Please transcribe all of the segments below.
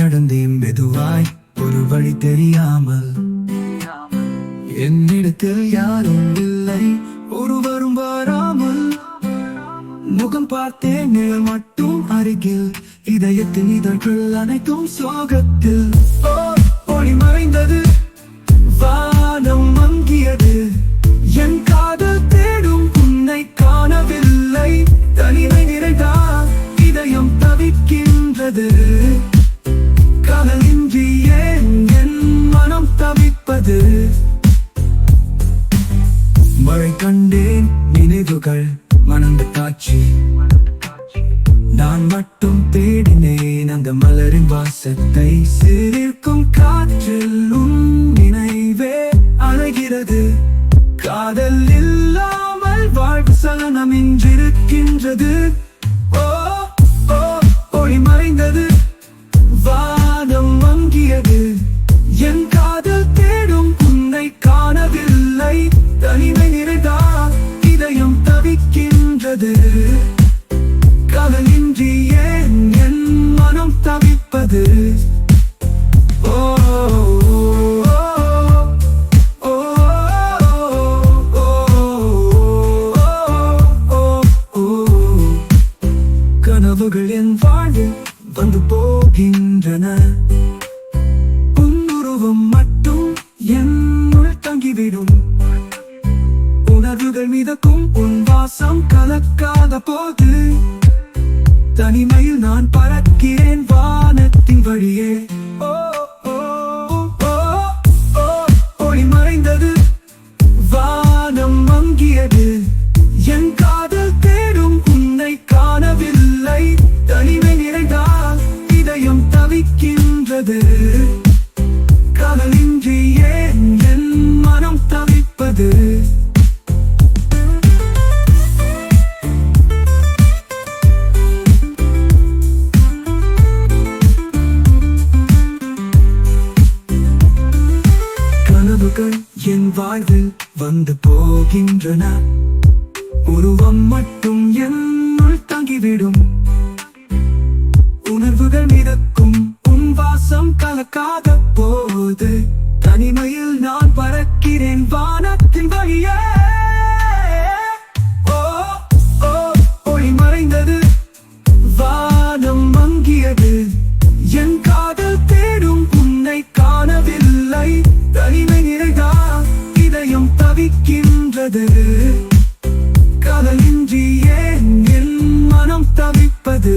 நடந்தேன் மெதுவாய் ஒரு வழி தெரியாமல். என்னிடத்தில் யாரும் இல்லை, ஒருவரும் வராமல். முகம் பார்த்தேன், நிழல் மட்டும் அருகில். இதயத்தின் இதழ்கள் அனைத்தும் சோகத்தில். ஒளி மறைந்தது, வானம் மங்கியது. என் காதல் தேடும் உன்னை காணவில்லை. தனிமை நிறைந்தால் இதயம் தவிக்கின்றது. காதலின்றி ஏன் என் மனம் தவிப்பது? மழை கண்டேன், நினைவுகள் மணந்த காட்சி. நான் மட்டும் தேடினேன் அந்த மலரின் வாசத்தை. சிரிக்கும் காற்றில் உன் நினைவே அலைகிறது. காதல் இல்லாமல் வாழ்வு சலனமின்றிருக்கின்றது. ஓ ஓ ஒளி மறைந்தது, வானம் மங்கியது. என் காதல் தேடும் உன்னை காணவில்லை. தனிமை நிறைந்தால் இதயம் தவிக்கின்றது. காதலின்றி ஏன் என் மனம் தவிப்பது? ஓ கனவுகள் என் வாழ்வில் வந்து போகின்றன. உன்னுருவம் மட்டும் என்னுள் தங்கிவிடும். உணர்வுகள் மிதக்கும், உன் வாசம் கலக்காத போது. தனிமையில் நான் பறக்கிறேன் வானத்தின் வழியே. ஓ ஓ ஓ ஓ ஒளி மறைந்தது, வானம் மங்கியது. என் காதல் தேடும் உன்னை காணவில்லை. தனிமை நிறைந்தால் இதயம் தவிக்கின்றது. காதலின்றி ஏன் என் மனம் தவிப்பது? கனவுகள் என் வாழ்வில் வந்து போகின்றன. உருவம் மட்டும் என்னுள் தங்கிவிடும். உணர்வுகள் மிதக்கும், உன் வாசம் கலக்காத போது. தனிமையில் நான் பறக்கிறேன் வானத்தின் வழியே. ஓ ஓ ஒளி மறைந்தது, வானம் மங்கியது. என் காதல் தேடும் உன்னை காணவில்லை. தனிமை நிறைந்தால் இதயம் தவிக்கின்றது. காதலின்றி ஏன் என் மனம் தவிப்பது?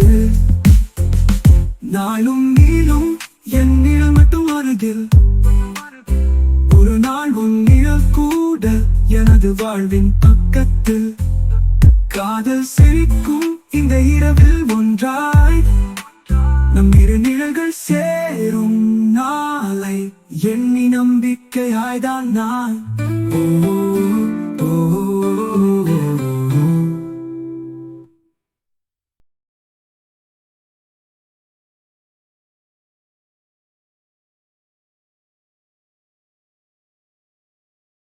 நாளும் நீளும் என் நிழல் மட்டும் அருகில். ஒரு நாள் உன் நிழல் கூட எனது வாழ்வின் பக்கத்தில். காதல் சிரிக்கும் இந்த இரவில் ஒன்றாய். நம் இரு நிழல்கள் சேரும் நாளை எண்ணி நம்பிக்கையாய்தான் நான். ஓ